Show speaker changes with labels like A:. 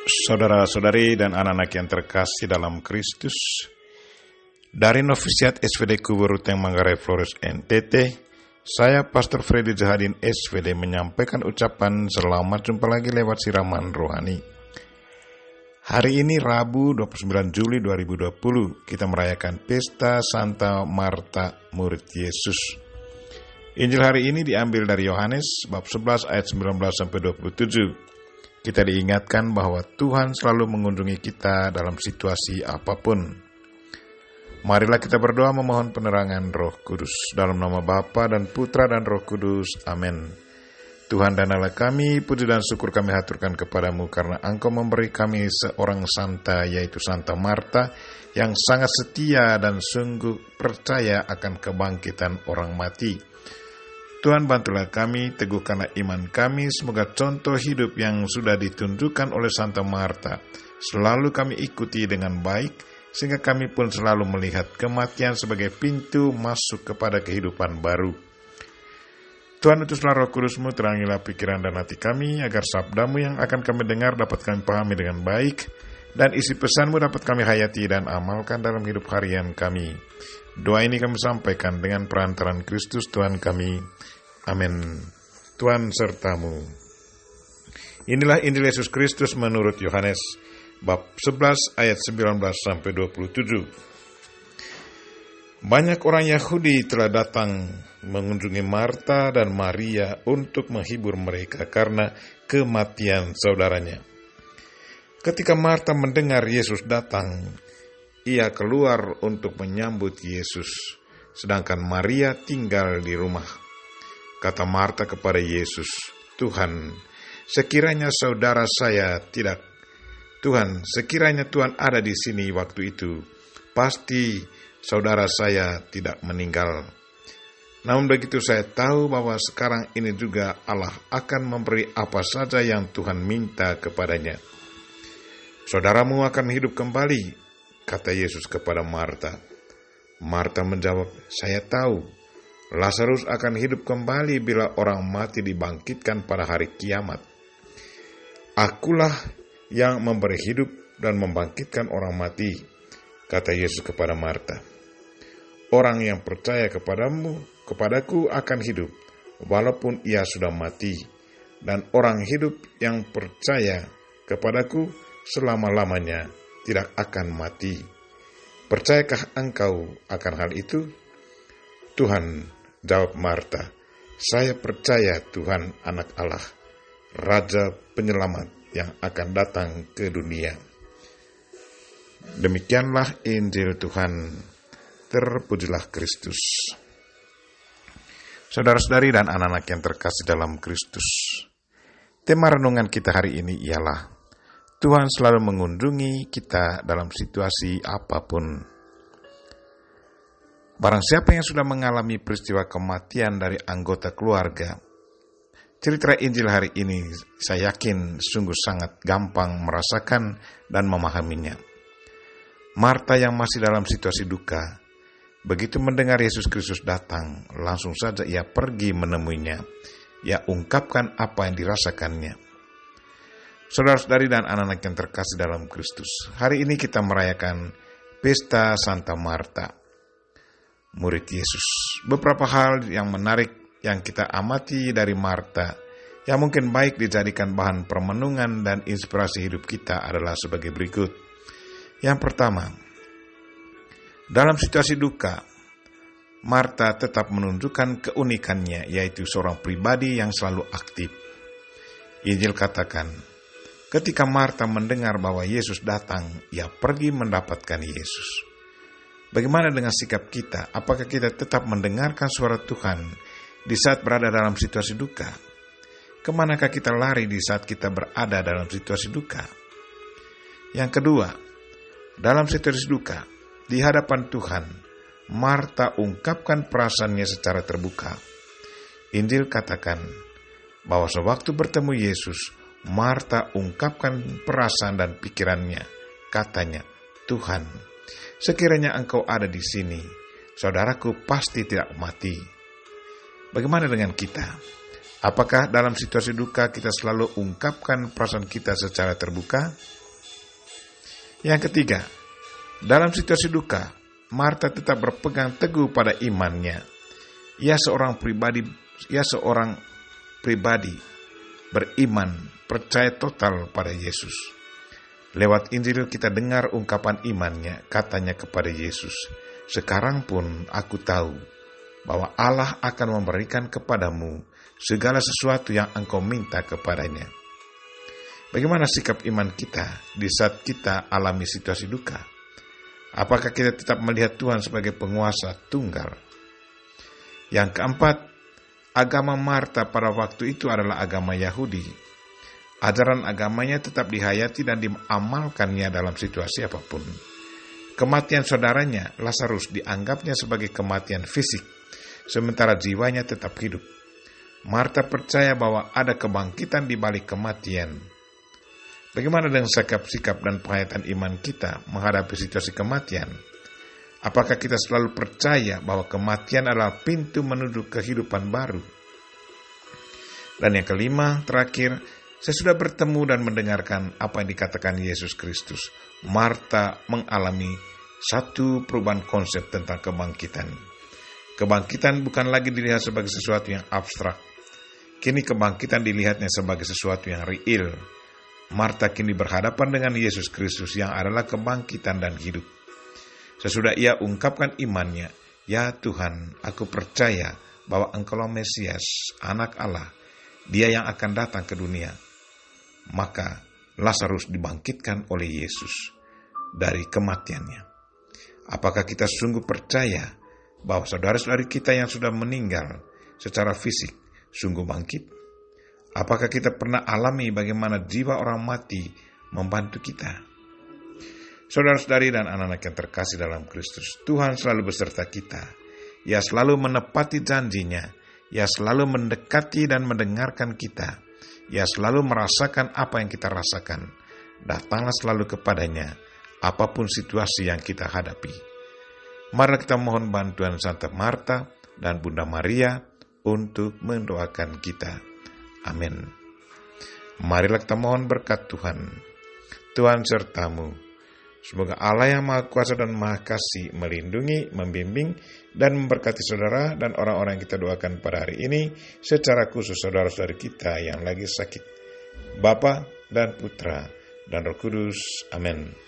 A: Saudara-saudari dan anak-anak yang terkasih dalam Kristus, dari Novisiat SVD Kuburuteng Manggarai Flores NTT, saya Pastor Freddy Zahadin SVD menyampaikan ucapan selamat jumpa lagi lewat siraman rohani. Hari ini Rabu 29 Juli 2020, kita merayakan Pesta Santa Marta Murid Yesus. Injil hari ini diambil dari Yohanes bab 11 ayat 19-27. Kita diingatkan bahwa Tuhan selalu mengunjungi kita dalam situasi apapun. Marilah kita berdoa memohon penerangan Roh Kudus. Dalam nama Bapa dan Putra dan Roh Kudus. Amin. Tuhan dan Allah kami, puji dan syukur kami haturkan kepadamu karena Engkau memberi kami seorang santa, yaitu Santa Marta, yang sangat setia dan sungguh percaya akan kebangkitan orang mati. Tuhan, bantulah kami, teguhkanlah iman kami, semoga contoh hidup yang sudah ditunjukkan oleh Santa Marta selalu kami ikuti dengan baik, sehingga kami pun selalu melihat kematian sebagai pintu masuk kepada kehidupan baru. Tuhan, utuslah Roh Kudus-Mu, terangilah pikiran dan hati kami, agar sabda-Mu yang akan kami dengar dapat kami pahami dengan baik, dan isi pesan-Mu dapat kami hayati dan amalkan dalam hidup harian kami. Doa ini kami sampaikan dengan perantaran Kristus Tuhan kami. Amin. Tuhan sertamu. Inilah Injil Yesus Kristus menurut Yohanes bab 11 ayat 19-27. Banyak orang Yahudi telah datang mengunjungi Marta dan Maria untuk menghibur mereka karena kematian saudaranya. Ketika Marta mendengar Yesus datang, ia keluar untuk menyambut Yesus, sedangkan Maria tinggal di rumah. Kata Marta kepada Yesus, Tuhan, sekiranya Tuhan ada di sini waktu itu, pasti saudara saya tidak meninggal. Namun begitu saya tahu bahwa sekarang ini juga Allah akan memberi apa saja yang Tuhan minta kepadanya. Saudaramu akan hidup kembali, kata Yesus kepada Marta. Marta menjawab, saya tahu Lazarus akan hidup kembali bila orang mati dibangkitkan pada hari kiamat. Akulah yang memberi hidup dan membangkitkan orang mati, kata Yesus kepada Marta. Orang yang percaya kepadaku akan hidup, walaupun ia sudah mati, dan orang hidup yang percaya kepadaku selama-lamanya tidak akan mati. Percayakah engkau akan hal itu? Tuhan, jawab Marta, saya percaya Tuhan Anak Allah, Raja Penyelamat yang akan datang ke dunia. Demikianlah Injil Tuhan, terpujilah Kristus. Saudara-saudari dan anak-anak yang terkasih dalam Kristus, tema renungan kita hari ini ialah Tuhan selalu mengunjungi kita dalam situasi apapun. Barang siapa yang sudah mengalami peristiwa kematian dari anggota keluarga, cerita Injil hari ini saya yakin sungguh sangat gampang merasakan dan memahaminya. Marta yang masih dalam situasi duka, begitu mendengar Yesus Kristus datang, langsung saja ia pergi menemuinya. Ia ungkapkan apa yang dirasakannya. Saudara-saudari dan anak-anak yang terkasih dalam Kristus, hari ini kita merayakan Pesta Santa Marta, Murid Yesus. Beberapa hal yang menarik yang kita amati dari Marta, yang mungkin baik dijadikan bahan permenungan dan inspirasi hidup kita adalah sebagai berikut. Yang pertama, dalam situasi duka, Marta tetap menunjukkan keunikannya, yaitu seorang pribadi yang selalu aktif. Injil katakan, ketika Marta mendengar bahwa Yesus datang, ia pergi mendapatkan Yesus. Bagaimana dengan sikap kita? Apakah kita tetap mendengarkan suara Tuhan di saat berada dalam situasi duka? Kemanakah kita lari di saat kita berada dalam situasi duka? Yang kedua, dalam situasi duka, di hadapan Tuhan, Marta ungkapkan perasaannya secara terbuka. Injil katakan bahwa sewaktu bertemu Yesus, Marta ungkapkan perasaan dan pikirannya. Katanya, Tuhan, sekiranya Engkau ada di sini, saudaraku pasti tidak mati. Bagaimana dengan kita? Apakah dalam situasi duka kita selalu ungkapkan perasaan kita secara terbuka? Yang ketiga, dalam situasi duka, Marta tetap berpegang teguh pada imannya. Ia seorang pribadi beriman, percaya total pada Yesus. Lewat Injil kita dengar ungkapan imannya, katanya kepada Yesus, "Sekarang pun aku tahu bahwa Allah akan memberikan kepadamu segala sesuatu yang engkau minta kepadanya." Bagaimana sikap iman kita di saat kita alami situasi duka? Apakah kita tetap melihat Tuhan sebagai penguasa tunggal? Yang keempat, agama Marta pada waktu itu adalah agama Yahudi. Ajaran agamanya tetap dihayati dan diamalkannya dalam situasi apapun. Kematian saudaranya, Lazarus, dianggapnya sebagai kematian fisik, sementara jiwanya tetap hidup. Marta percaya bahwa ada kebangkitan di balik kematian. Bagaimana dengan sikap dan penghayatan iman kita menghadapi situasi kematian? Apakah kita selalu percaya bahwa kematian adalah pintu menuju kehidupan baru? Dan yang kelima, terakhir, saya sudah bertemu dan mendengarkan apa yang dikatakan Yesus Kristus. Marta mengalami satu perubahan konsep tentang kebangkitan. Kebangkitan bukan lagi dilihat sebagai sesuatu yang abstrak. Kini kebangkitan dilihatnya sebagai sesuatu yang real. Marta kini berhadapan dengan Yesus Kristus yang adalah kebangkitan dan hidup. Sesudah ia ungkapkan imannya, "Ya Tuhan, aku percaya bahwa Engkaulah Mesias, Anak Allah, Dia yang akan datang ke dunia." Maka Lazarus dibangkitkan oleh Yesus dari kematiannya. Apakah kita sungguh percaya bahwa saudara-saudari kita yang sudah meninggal secara fisik sungguh bangkit? Apakah kita pernah alami bagaimana jiwa orang mati membantu kita? Saudara-saudari dan anak-anak yang terkasih dalam Kristus, Tuhan selalu beserta kita. Ia selalu menepati janjinya. Ia selalu mendekati dan mendengarkan kita. Ia selalu merasakan apa yang kita rasakan. Datanglah selalu kepadanya, apapun situasi yang kita hadapi. Mari kita mohon bantuan Santa Marta dan Bunda Maria untuk mendoakan kita. Amin. Marilah kita mohon berkat Tuhan. Tuhan sertamu. Semoga Allah yang Maha Kuasa dan Maha Kasih melindungi, membimbing, dan memberkati saudara dan orang-orang yang kita doakan pada hari ini, secara khusus saudara-saudari kita yang lagi sakit. Bapa dan Putra dan Roh Kudus. Amin.